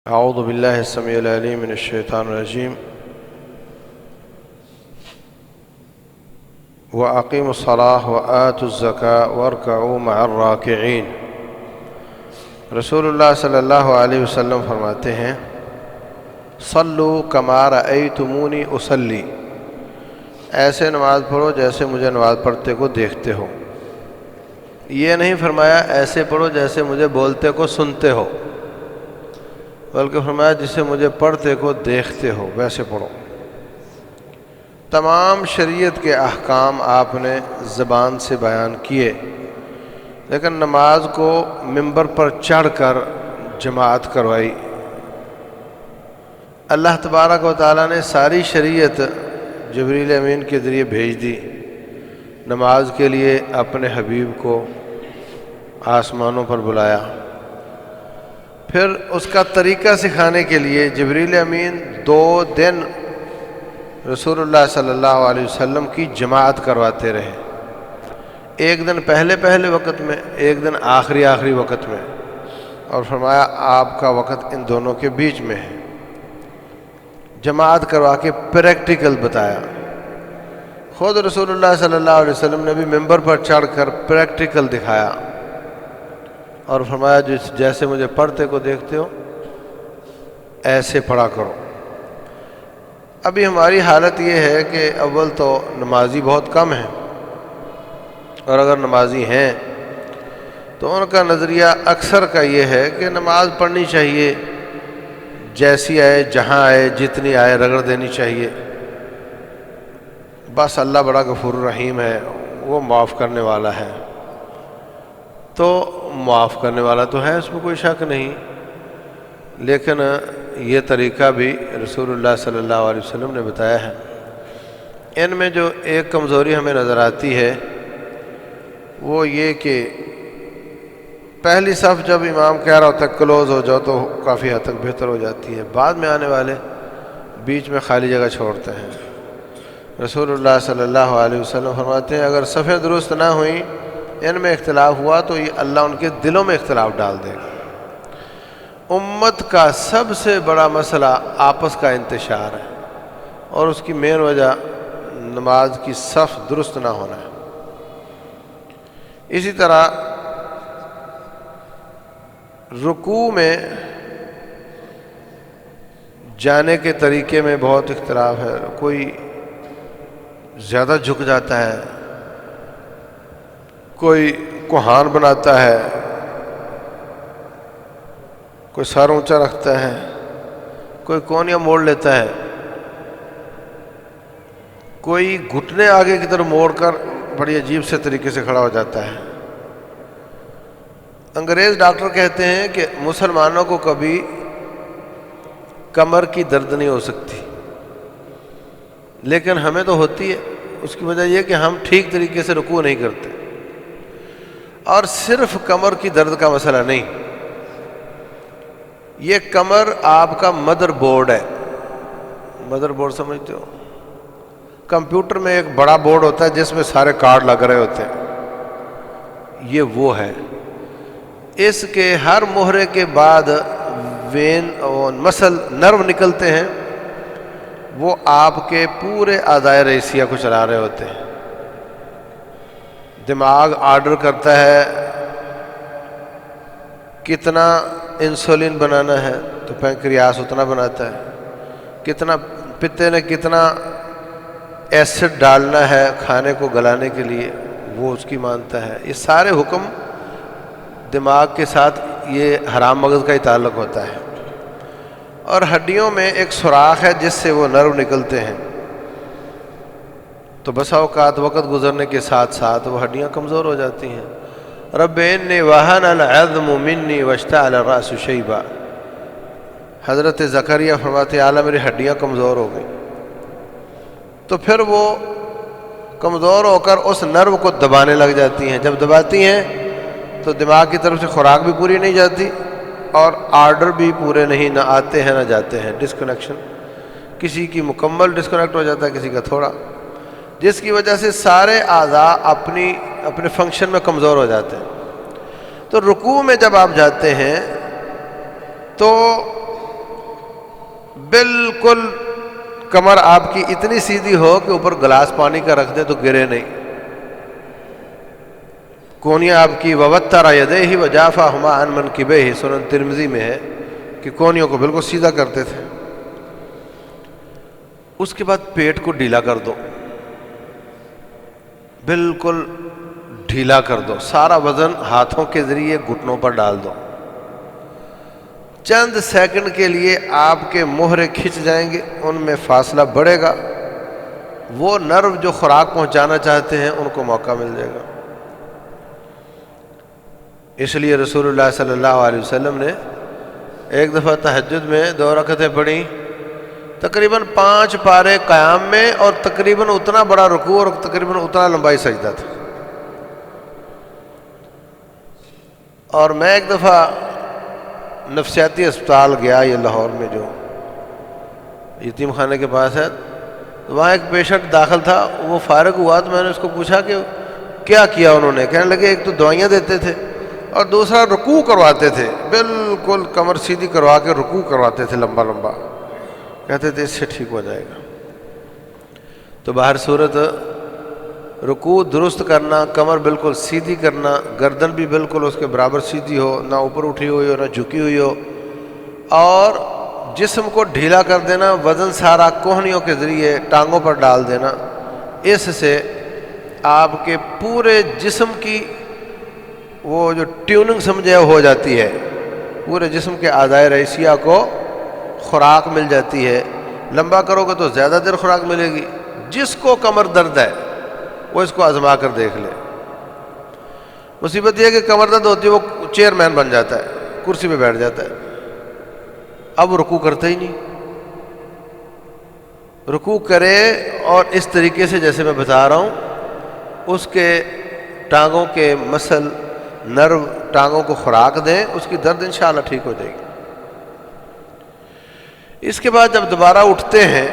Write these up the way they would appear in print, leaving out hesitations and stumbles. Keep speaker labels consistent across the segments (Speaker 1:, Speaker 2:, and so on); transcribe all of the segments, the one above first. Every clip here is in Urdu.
Speaker 1: اعوذ باللہ السمیع العلیم من الشیطان الرجیم وَأَقِیمُوا الصَّلَاةَ وَآتُوا الزَّکَاةَ وَارْکَعُوا مَعَ الرَّاکِعِینَ۔ رسول اللہ صلی اللہ علیہ وسلم فرماتے ہیں صلوا کما رأیتمونی اصلی، ایسے نماز پڑھو جیسے مجھے نماز پڑھتے کو دیکھتے ہو۔ یہ نہیں فرمایا ایسے پڑھو جیسے مجھے بولتے کو سنتے ہو، بلکہ فرمایا جسے مجھے پڑھتے کو دیکھتے ہو ویسے پڑھو۔ تمام شریعت کے احکام آپ نے زبان سے بیان کیے، لیکن نماز کو ممبر پر چڑھ کر جماعت کروائی۔ اللہ تبارک و تعالیٰ نے ساری شریعت جبریل امین کے ذریعے بھیج دی، نماز کے لیے اپنے حبیب کو آسمانوں پر بلایا، پھر اس کا طریقہ سکھانے کے لیے جبریل امین 2 دن رسول اللہ صلی اللہ علیہ وسلم کی جماعت کرواتے رہے، ایک دن پہلے وقت میں، ایک دن آخری وقت میں، اور فرمایا آپ کا وقت ان دونوں کے بیچ میں ہے۔ جماعت کروا کے پریکٹیکل بتایا۔ خود رسول اللہ صلی اللہ علیہ وسلم نے بھی ممبر پر چڑھ کر پریکٹیکل دکھایا اور فرمایا جیسے مجھے پڑھتے کو دیکھتے ہو ایسے پڑھا کرو۔ ابھی ہماری حالت یہ ہے کہ اول تو نمازی بہت کم ہیں، اور اگر نمازی ہیں تو ان کا نظریہ اکثر کا یہ ہے کہ نماز پڑھنی چاہیے، جیسی آئے، جہاں آئے، جتنی آئے رگڑ دینی چاہیے، بس اللہ بڑا غفور الرحیم ہے، وہ معاف کرنے والا ہے۔ تو معاف کرنے والا تو ہے، اس میں کوئی شک نہیں، لیکن یہ طریقہ بھی رسول اللہ صلی اللہ علیہ وسلم نے بتایا ہے۔ ان میں جو ایک کمزوری ہمیں نظر آتی ہے وہ یہ کہ پہلی صف جب امام کہہ رہا ہوتا ہے کلوز ہو جاؤ تو کافی حد تک بہتر ہو جاتی ہے، بعد میں آنے والے بیچ میں خالی جگہ چھوڑتے ہیں۔ رسول اللہ صلی اللہ علیہ وسلم فرماتے ہیں اگر صفیں درست نہ ہوئیں، ان میں اختلاف ہوا تو یہ اللہ ان کے دلوں میں اختلاف ڈال دے گا۔ امت کا سب سے بڑا مسئلہ آپس کا انتشار ہے، اور اس کی مین وجہ نماز کی صف درست نہ ہونا ہے۔ اسی طرح رکوع میں جانے کے طریقے میں بہت اختلاف ہے، کوئی زیادہ جھک جاتا ہے، کوئی کوہان بناتا ہے، کوئی سر اونچا رکھتا ہے، کوئی کونیا موڑ لیتا ہے، کوئی گھٹنے آگے کی طرف موڑ کر بڑی عجیب سے طریقے سے کھڑا ہو جاتا ہے۔ انگریز ڈاکٹر کہتے ہیں کہ مسلمانوں کو کبھی کمر کی درد نہیں ہو سکتی، لیکن ہمیں تو ہوتی ہے۔ اس کی وجہ یہ کہ ہم ٹھیک طریقے سے رکوع نہیں کرتے، اور صرف کمر کی درد کا مسئلہ نہیں، یہ کمر آپ کا مدر بورڈ ہے۔ مدر بورڈ سمجھتے ہو؟ کمپیوٹر میں ایک بڑا بورڈ ہوتا ہے جس میں سارے کارڈ لگ رہے ہوتے ہیں، یہ وہ ہے۔ اس کے ہر مہرے کے بعد وین اور مسل نرو نکلتے ہیں، وہ آپ کے پورے اعضائے رئیسیہ کو چلا رہے ہوتے ہیں۔ دماغ آرڈر کرتا ہے کتنا انسولین بنانا ہے تو پینکریاس اتنا بناتا ہے، کتنا پتے نے کتنا ایسڈ ڈالنا ہے کھانے کو گلانے کے لیے وہ اس کی مانتا ہے۔ یہ سارے حکم دماغ کے ساتھ یہ حرام مغز کا ہی تعلق ہوتا ہے، اور ہڈیوں میں ایک سوراخ ہے جس سے وہ نرو نکلتے ہیں۔ تو بسا اوقات وقت گزرنے کے ساتھ ساتھ وہ ہڈیاں کمزور ہو جاتی ہیں۔ رب انی وہن العظم منی واشتعل الرأس شیبا، حضرت زکریہ فرماتے اعلیٰ میری ہڈیاں کمزور ہو گئیں، تو پھر وہ کمزور ہو کر اس نرو کو دبانے لگ جاتی ہیں۔ جب دباتی ہیں تو دماغ کی طرف سے خوراک بھی پوری نہیں جاتی، اور آرڈر بھی پورے نہیں، نہ آتے ہیں نہ جاتے ہیں، ڈسکنیکشن، کسی کی مکمل ڈسکنیکٹ ہو جاتا ہے، کسی کا تھوڑا، جس کی وجہ سے سارے اعضاء اپنے فنکشن میں کمزور ہو جاتے ہیں۔ تو رکوع میں جب آپ جاتے ہیں تو بالکل کمر آپ کی اتنی سیدھی ہو کہ اوپر گلاس پانی کا رکھ دیں تو گرے نہیں. کونیاں آپ کی ووتر یدیہ وجافہما عن منکبیہ، سنن ترمذی میں ہے کہ کونیوں کو بالکل سیدھا کرتے تھے. اس کے بعد پیٹ کو ڈھیلا کر دو، بالکل ڈھیلا کر دو، سارا وزن ہاتھوں کے ذریعے گھٹنوں پر ڈال دو. چند سیکنڈ کے لیے آپ کے مہرے کھنچ جائیں گے، ان میں فاصلہ بڑھے گا، وہ نرو جو خوراک پہنچانا چاہتے ہیں ان کو موقع مل جائے گا. اس لیے رسول اللہ صلی اللہ علیہ وسلم نے ایک دفعہ تہجد میں 2 رکعتیں پڑھی، تقریباً 5 پارے قیام میں، اور تقریباً اتنا بڑا رکوع اور تقریباً اتنا لمبائی سجدہ تھا. اور میں ایک دفعہ نفسیاتی اسپتال گیا، یہ لاہور میں جو یتیم خانے کے پاس ہے، تو وہاں ایک پیشنٹ داخل تھا. وہ فارغ ہوا تو میں نے اس کو پوچھا کہ کیا کیا انہوں نے. کہنے لگے ایک تو دوائیاں دیتے تھے اور دوسرا رکوع کرواتے تھے، بالکل کمر سیدھی کروا کے رکوع کرواتے تھے لمبا لمبا. کہتے تھے اس سے ٹھیک ہو جائے گا. تو باہر صورت رکوع درست کرنا، کمر بالکل سیدھی کرنا، گردن بھی بالکل اس کے برابر سیدھی ہو، نہ اوپر اٹھی ہوئی ہو نہ جھکی ہوئی ہو، اور جسم کو ڈھیلا کر دینا، وزن سارا کوہنیوں کے ذریعے ٹانگوں پر ڈال دینا. اس سے آپ کے پورے جسم کی وہ جو ٹیوننگ سمجھے ہو جاتی ہے، پورے جسم کے اعضائے رئیسیہ کو خوراک مل جاتی ہے. لمبا کرو گے تو زیادہ دیر خوراک ملے گی. جس کو کمر درد ہے وہ اس کو آزما کر دیکھ لے. مصیبت یہ ہے کہ کمر درد ہوتی ہے وہ چیئرمین بن جاتا ہے، کرسی پہ بیٹھ جاتا ہے، اب وہ رکوع کرتا ہی نہیں. رکوع کرے اور اس طریقے سے جیسے میں بتا رہا ہوں، اس کے ٹانگوں کے مسل نرو ٹانگوں کو خوراک دیں، اس کی درد انشاءاللہ ٹھیک ہو جائے گی. اس کے بعد جب دوبارہ اٹھتے ہیں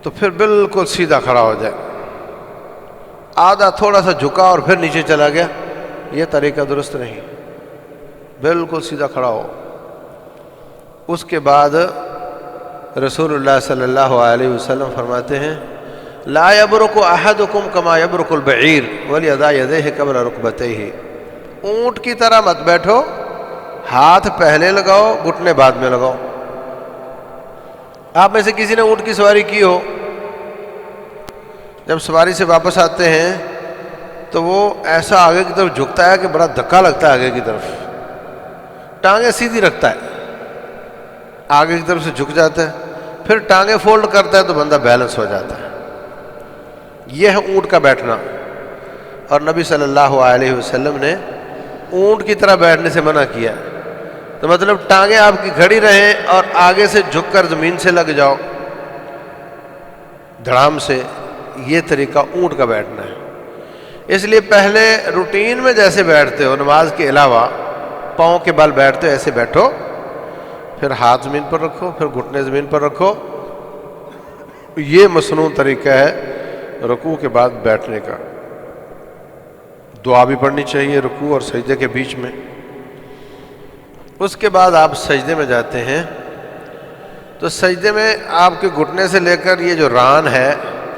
Speaker 1: تو پھر بالکل سیدھا کھڑا ہو جائے. آدھا تھوڑا سا جھکا اور پھر نیچے چلا گیا، یہ طریقہ درست نہیں. بالکل سیدھا کھڑا ہو. اس کے بعد رسول اللہ صلی اللہ علیہ وسلم فرماتے ہیں لا یبرک احدکم کما یبرک البعیر ولیضع یدیہ قبل رکبتیہ. اونٹ کی طرح مت بیٹھو، ہاتھ پہلے لگاؤ گھٹنے بعد میں لگاؤ. آپ میں سے کسی نے اونٹ کی سواری کی ہو، جب سواری سے واپس آتے ہیں تو وہ ایسا آگے کی طرف جھکتا ہے کہ بڑا دھکا لگتا ہے آگے کی طرف، ٹانگیں سیدھی رکھتا ہے، آگے کی طرف سے جھک جاتا ہے، پھر ٹانگیں فولڈ کرتا ہے تو بندہ بیلنس ہو جاتا ہے. یہ ہے اونٹ کا بیٹھنا. اور نبی صلی اللہ علیہ وسلم نے اونٹ کی طرح بیٹھنے سے منع کیا. تو مطلب ٹانگیں آپ کی کھڑی رہیں اور آگے سے جھک کر زمین سے لگ جاؤ دھڑام سے. یہ طریقہ اونٹ کا بیٹھنا ہے. اس لیے پہلے روٹین میں جیسے بیٹھتے ہو نماز کے علاوہ، پاؤں کے بل بیٹھتے ہو ایسے بیٹھو، پھر ہاتھ زمین پر رکھو، پھر گھٹنے زمین پر رکھو. یہ مصنون طریقہ ہے رکوع کے بعد بیٹھنے کا. دعا بھی پڑھنی چاہیے رکوع اور سجدے کے بیچ میں. اس کے بعد آپ سجدے میں جاتے ہیں تو سجدے میں آپ کے گھٹنے سے لے کر یہ جو ران ہے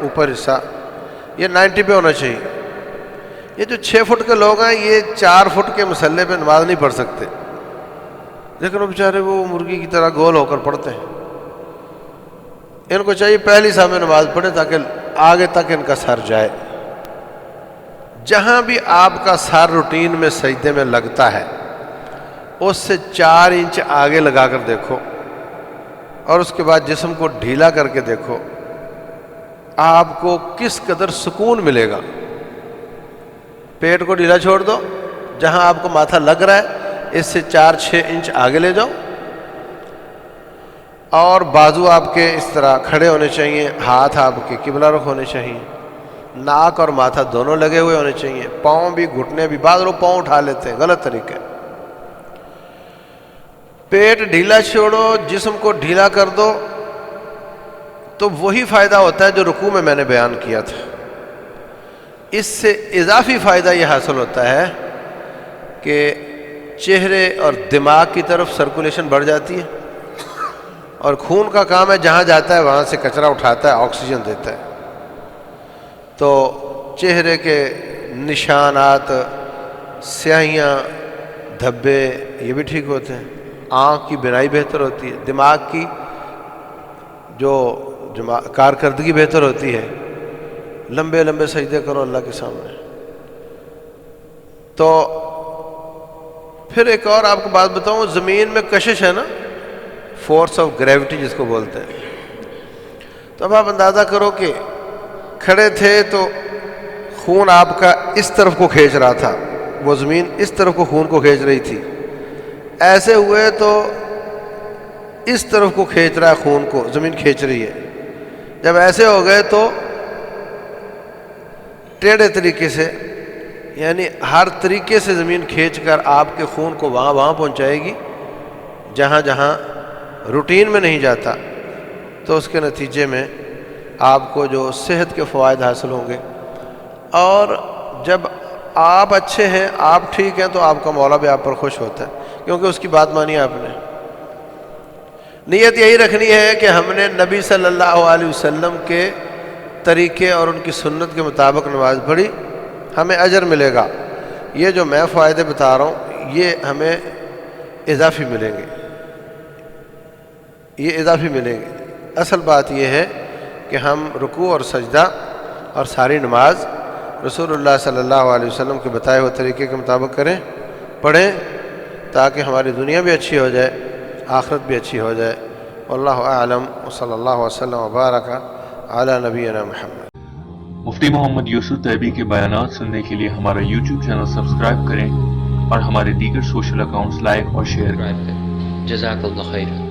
Speaker 1: اوپر حصہ، یہ 90 پہ ہونا چاہیے. یہ جو 6 فٹ کے لوگ ہیں یہ 4 فٹ کے مسلے پہ نماز نہیں پڑھ سکتے، لیکن وہ بیچارے وہ مرغی کی طرح گول ہو کر پڑھتے ہیں. ان کو چاہیے پہلی صف میں نماز پڑھے تاکہ آگے تک ان کا سر جائے. جہاں بھی آپ کا سر روٹین میں سجدے میں لگتا ہے اس سے 4 انچ آگے لگا کر دیکھو، اور اس کے بعد جسم کو ڈھیلا کر کے دیکھو آپ کو کس قدر سکون ملے گا. پیٹ کو ڈھیلا چھوڑ دو، جہاں آپ کو ماتھا لگ رہا ہے اس سے 4-6 انچ آگے لے جاؤ، اور بازو آپ کے اس طرح کھڑے ہونے چاہیے، ہاتھ آپ کے قبلہ رخ ہونے چاہیے، ناک اور ماتھا دونوں لگے ہوئے ہونے چاہیے، پاؤں بھی گھٹنے بھی. بعض لوگ پاؤں اٹھا لیتے ہیں، غلط طریقہ ہے. پیٹ ڈھیلا چھوڑو، جسم کو ڈھیلا کر دو، تو وہی فائدہ ہوتا ہے جو رکوع میں میں نے بیان کیا تھا. اس سے اضافی فائدہ یہ حاصل ہوتا ہے کہ چہرے اور دماغ کی طرف سرکولیشن بڑھ جاتی ہے. اور خون کا کام ہے جہاں جاتا ہے وہاں سے کچرا اٹھاتا ہے، آکسیجن دیتا ہے۔ تو چہرے کے نشانات، سیاہیاں، دھبے، یہ بھی ٹھیک ہوتے ہیں، آنکھ کی بینائی بہتر ہوتی ہے، دماغ کی جو کارکردگی بہتر ہوتی ہے، لمبے لمبے سجدے کرو اللہ کے سامنے۔ تو پھر ایک اور آپ کو بات بتاؤں، زمین میں کشش ہے نا، فورس آف گریوٹی جس کو بولتے ہیں، تو اب آپ اندازہ کرو کہ کھڑے تھے تو خون آپ کا اس طرف کو کھینچ رہا تھا، وہ زمین اس طرف کو خون کو کھینچ رہی تھی، ایسے ہوئے تو اس طرف کو کھینچ رہا ہے، خون کو زمین کھینچ رہی ہے، جب ایسے ہو گئے تو ٹیڑھے طریقے سے، یعنی ہر طریقے سے زمین کھینچ کر آپ کے خون کو وہاں پہنچائے گی جہاں جہاں روٹین میں نہیں جاتا، تو اس کے نتیجے میں آپ کو جو صحت کے فوائد حاصل ہوں گے، اور جب آپ اچھے ہیں، آپ ٹھیک ہیں، تو آپ کا مولا بھی آپ پر خوش ہوتا ہے، کیونکہ اس کی بات مانی آپ نے۔ نیت یہی رکھنی ہے کہ ہم نے نبی صلی اللہ علیہ وسلم کے طریقے اور ان کی سنت کے مطابق نماز پڑھی، ہمیں اجر ملے گا۔ یہ جو میں فائدے بتا رہا ہوں یہ ہمیں اضافی ملیں گے، یہ اضافی ملیں گے۔ اصل بات یہ ہے کہ ہم رکوع اور سجدہ اور ساری نماز رسول اللہ صلی اللہ علیہ وسلم کے بتائے ہوئے طریقے کے مطابق کریں، پڑھیں، تاکہ ہماری دنیا بھی اچھی ہو جائے، آخرت بھی اچھی ہو جائے۔ واللہ اعلم، وصلی اللہ وسلم وبارک علی نبینا محمد۔
Speaker 2: مفتی محمد یوسف طیبی کے بیانات سننے کے لیے ہمارا یوٹیوب چینل سبسکرائب کریں اور ہمارے دیگر سوشل اکاؤنٹس لائک اور شیئر کریں۔
Speaker 3: جزاک اللہ خیر۔